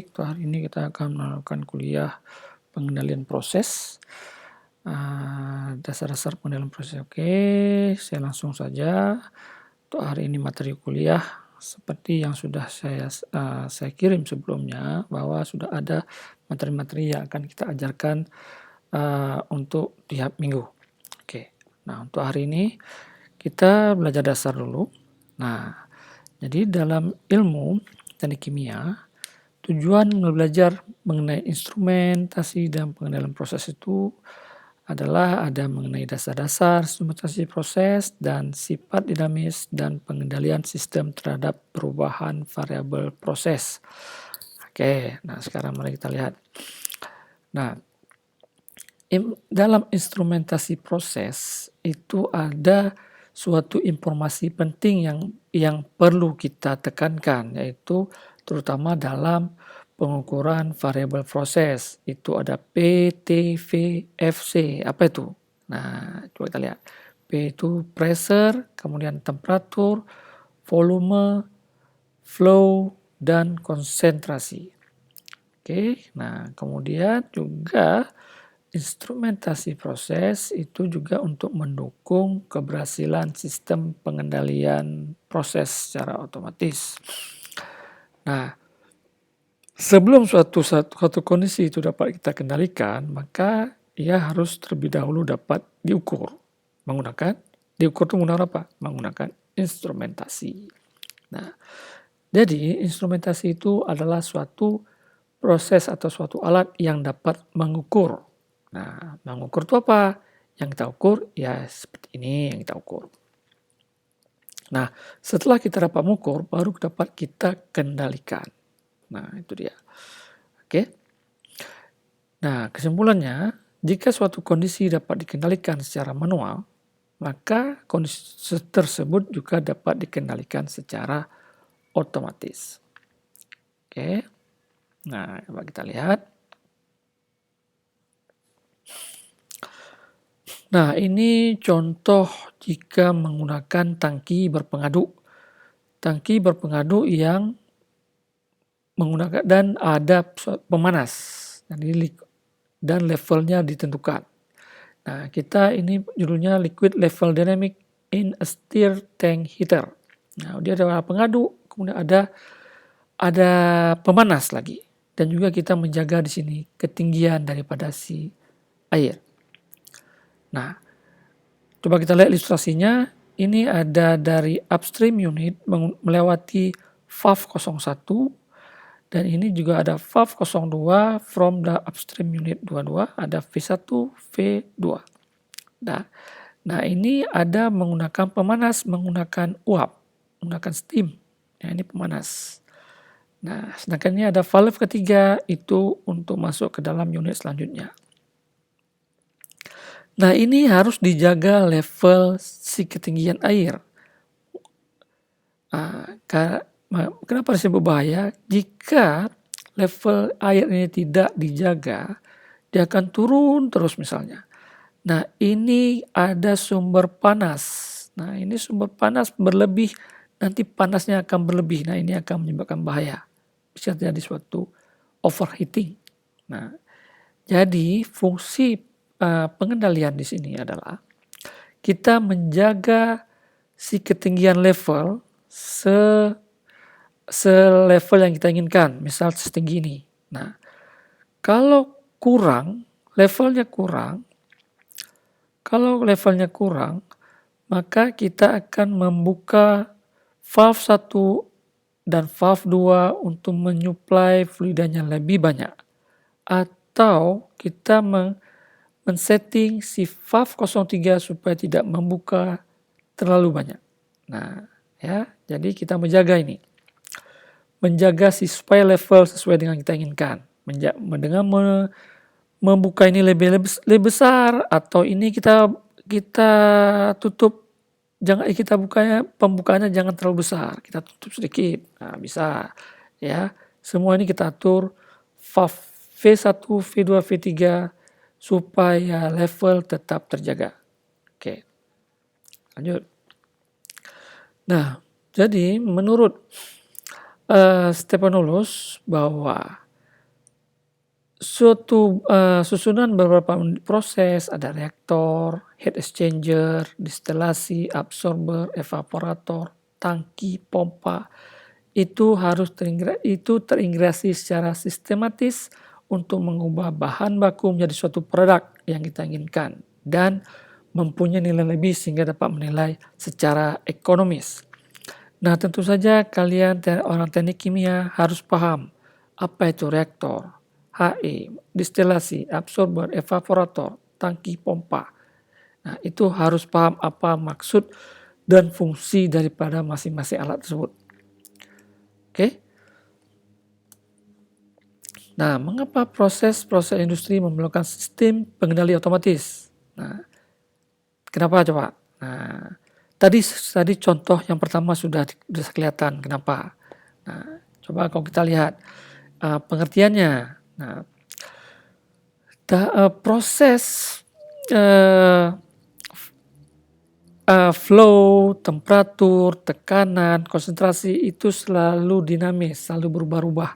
Untuk hari ini kita akan melakukan kuliah pengendalian proses, dasar-dasar pengendalian proses. Oke, saya langsung saja. Untuk hari ini materi kuliah seperti yang sudah saya kirim sebelumnya, bahwa sudah ada materi-materi yang akan kita ajarkan untuk tiap minggu. Oke, nah untuk hari ini kita belajar dasar dulu. Nah, jadi dalam ilmu teknik kimia, tujuan belajar mengenai instrumentasi dan pengendalian proses itu adalah ada mengenai dasar-dasar instrumentasi proses dan sifat dinamis dan pengendalian sistem terhadap perubahan variabel proses. Oke, nah sekarang mari kita lihat. Nah, dalam instrumentasi proses itu ada suatu informasi penting yang perlu kita tekankan, yaitu terutama dalam pengukuran variabel proses. Itu ada P, T, V, F, C. Apa itu? Nah, coba kita lihat. P itu pressure, kemudian temperatur, volume, flow, dan konsentrasi. Oke, nah kemudian juga instrumentasi proses itu juga untuk mendukung keberhasilan sistem pengendalian proses secara otomatis. Nah, sebelum suatu kondisi itu dapat kita kendalikan, maka ia harus terlebih dahulu dapat diukur. Diukur itu menggunakan apa? Menggunakan instrumentasi. Nah, jadi instrumentasi itu adalah suatu proses atau suatu alat yang dapat mengukur. Nah, mengukur itu apa? Yang kita ukur ya seperti ini yang kita ukur. Nah, setelah kita dapat mengukur, baru dapat kita kendalikan. Nah, itu dia. Oke. Nah, kesimpulannya, jika suatu kondisi dapat dikendalikan secara manual, maka kondisi tersebut juga dapat dikendalikan secara otomatis. Oke. Nah, coba kita lihat. Nah, ini contoh jika menggunakan tangki berpengadu. Tangki berpengadu yang menggunakan dan ada pemanas. Dan levelnya ditentukan. Nah, kita ini judulnya Liquid Level Dynamic in a Stir Tank Heater. Nah, dia ada pengadu, kemudian ada pemanas lagi. Dan juga kita menjaga di sini ketinggian daripada si air. Nah, coba kita lihat ilustrasinya. Ini ada dari upstream unit melewati valve 01. Dan ini juga ada valve 02 from the upstream unit 22. Ada V1, V2. Nah, ini ada menggunakan pemanas, menggunakan uap, menggunakan steam. Nah, ini pemanas. Nah, sedangkan ini ada valve ketiga, itu untuk masuk ke dalam unit selanjutnya. Nah, ini harus dijaga level si ketinggian air. Kenapa disebut bahaya? Jika level air ini tidak dijaga, dia akan turun terus misalnya. Nah, ini ada sumber panas. Nah, ini sumber panas berlebih, nanti panasnya akan berlebih. Nah, ini akan menyebabkan bahaya. Bisa terjadi suatu overheating. Nah, jadi fungsi pengendalian di sini adalah kita menjaga si ketinggian level selevel yang kita inginkan, misal setinggi ini. Nah, kalau levelnya kurang, maka kita akan membuka valve 1 dan valve 2 untuk menyuplai fluidanya lebih banyak. Atau kita men-setting si valve 03 supaya tidak membuka terlalu banyak. Nah, ya, jadi kita menjaga ini. Menjaga supaya level sesuai dengan kita inginkan. Dengan membuka ini lebih besar, atau ini kita tutup, jangan kita pembukaannya jangan terlalu besar, kita tutup sedikit. Nah, bisa ya. Semua ini kita atur valve V1, V2, V3 supaya level tetap terjaga. Oke. Lanjut. Nah, jadi menurut Stephanopoulos bahwa susunan beberapa proses, ada reaktor, heat exchanger, distilasi, absorber, evaporator, tangki, pompa, itu terintegrasi secara sistematis untuk mengubah bahan baku menjadi suatu produk yang kita inginkan dan mempunyai nilai lebih sehingga dapat menilai secara ekonomis. Nah, tentu saja kalian orang teknik kimia harus paham apa itu reaktor, HE, distilasi, absorber, evaporator, tangki pompa. Nah, itu harus paham apa maksud dan fungsi daripada masing-masing alat tersebut. Oke? Nah, mengapa proses-proses industri memerlukan sistem pengendali otomatis? Nah, kenapa coba? Nah, tadi contoh yang pertama sudah kelihatan kenapa. Nah, coba kalau kita lihat pengertiannya. Nah, proses flow, temperatur, tekanan, konsentrasi itu selalu dinamis, selalu berubah-ubah.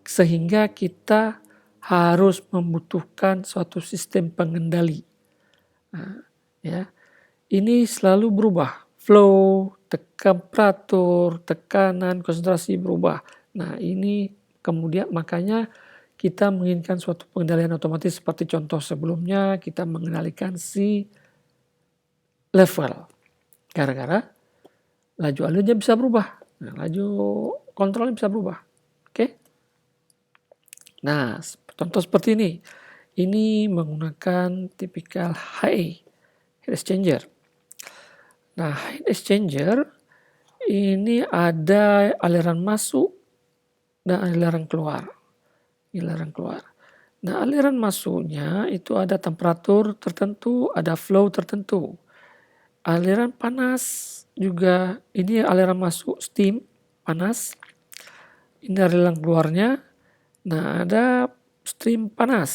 Sehingga kita harus membutuhkan suatu sistem pengendali. Nah, ya, ini selalu berubah. Flow, temperatur, tekanan, konsentrasi berubah. Nah, ini kemudian makanya kita menginginkan suatu pengendalian otomatis seperti contoh sebelumnya kita mengendalikan si level. Gara-gara laju alurnya bisa berubah. Nah, laju kontrolnya bisa berubah. Oke? Nah, contoh seperti ini. Ini menggunakan tipikal HE, heat exchanger. Nah, heat exchanger ini ada aliran masuk dan aliran keluar. Nah, aliran masuknya itu ada temperatur tertentu, ada flow tertentu. Aliran panas juga, ini aliran masuk steam panas. Ini aliran keluarnya. Nah, ada stream panas,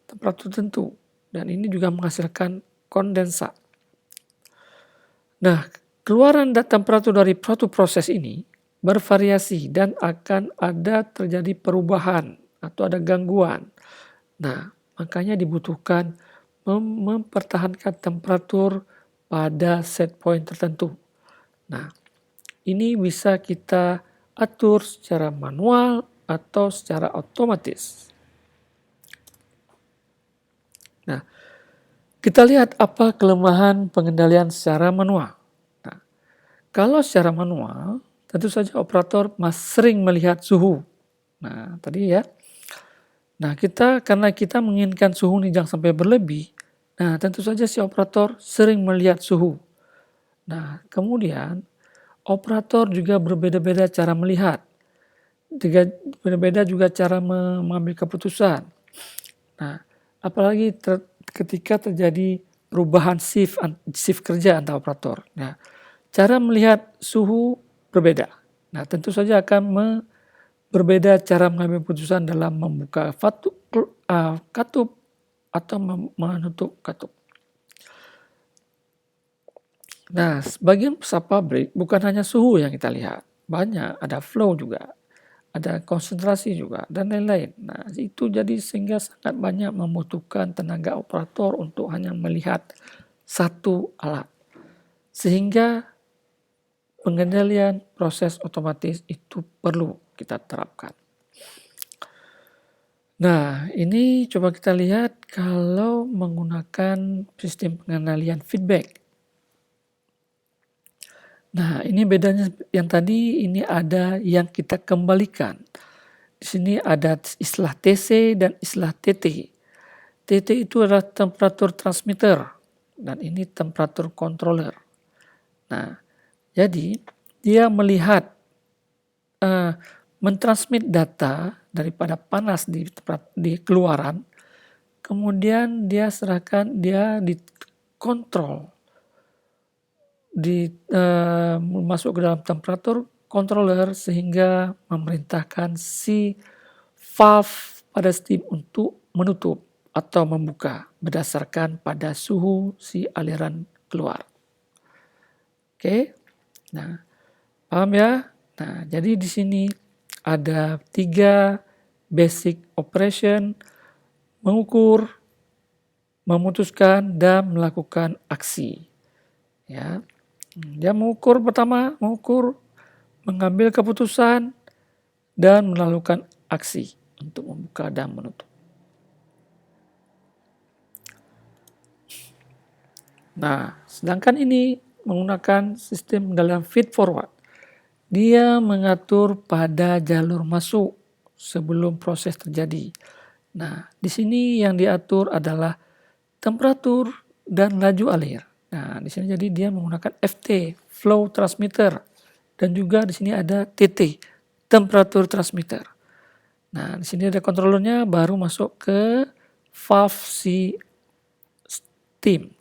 temperatur tertentu. Dan ini juga menghasilkan kondensa. Nah, keluaran dan temperatur dari suatu proses ini bervariasi dan akan ada terjadi perubahan atau ada gangguan. Nah, makanya dibutuhkan mempertahankan temperatur pada set point tertentu. Nah, ini bisa kita atur secara manual atau secara otomatis. Nah, kita lihat apa kelemahan pengendalian secara manual. Nah, kalau secara manual, tentu saja operator sering melihat suhu. Nah, tadi ya. Nah, karena kita menginginkan suhu ini jangan sampai berlebih, nah tentu saja si operator sering melihat suhu. Nah, kemudian operator juga berbeda-beda cara melihat. Berbeda juga cara mengambil keputusan. Nah, apalagi ketika terjadi perubahan shift kerja antar operator. Nah, cara melihat suhu berbeda. Nah, tentu saja akan berbeda cara mengambil keputusan dalam membuka katup atau menutup katup. Nah, sebagian besar pabrik bukan hanya suhu yang kita lihat. Banyak, ada flow juga, ada konsentrasi juga, dan lain-lain. Nah, itu jadi sehingga sangat banyak membutuhkan tenaga operator untuk hanya melihat satu alat. Sehingga pengendalian proses otomatis itu perlu kita terapkan. Nah, ini coba kita lihat kalau menggunakan sistem pengendalian feedback. Nah, ini bedanya yang tadi ini ada yang kita kembalikan. Di sini ada istilah TC dan istilah TT. TT itu adalah temperatur transmitter dan ini temperatur controller. Nah, jadi dia melihat mentransmit data daripada panas di keluaran, kemudian dia dikontrol, masuk ke dalam temperatur controller sehingga memerintahkan si valve pada steam untuk menutup atau membuka berdasarkan pada suhu si aliran keluar. Oke, nah paham ya? Nah, jadi di sini ada 3 basic operation, mengukur, memutuskan, dan melakukan aksi. Ya, dia mengukur pertama, mengambil keputusan, dan melakukan aksi untuk membuka dan menutup. Nah, sedangkan ini menggunakan sistem dalam feed forward. Dia mengatur pada jalur masuk sebelum proses terjadi. Nah, di sini yang diatur adalah temperatur dan laju alir. Nah, di sini jadi dia menggunakan FT, flow transmitter, dan juga di sini ada TT, temperatur transmitter. Nah, di sini ada controllernya baru masuk ke valve si steam.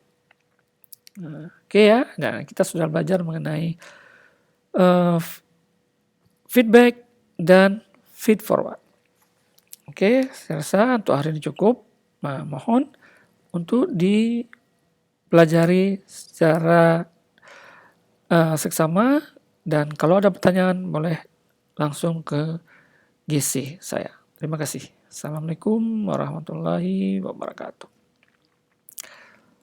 Oke ya, nah kita sudah belajar mengenai feedback dan feed forward. Oke, saya rasa untuk hari ini cukup. Mohon untuk dipelajari secara seksama, dan kalau ada pertanyaan boleh langsung ke GC saya. Terima kasih. Assalamualaikum warahmatullahi wabarakatuh.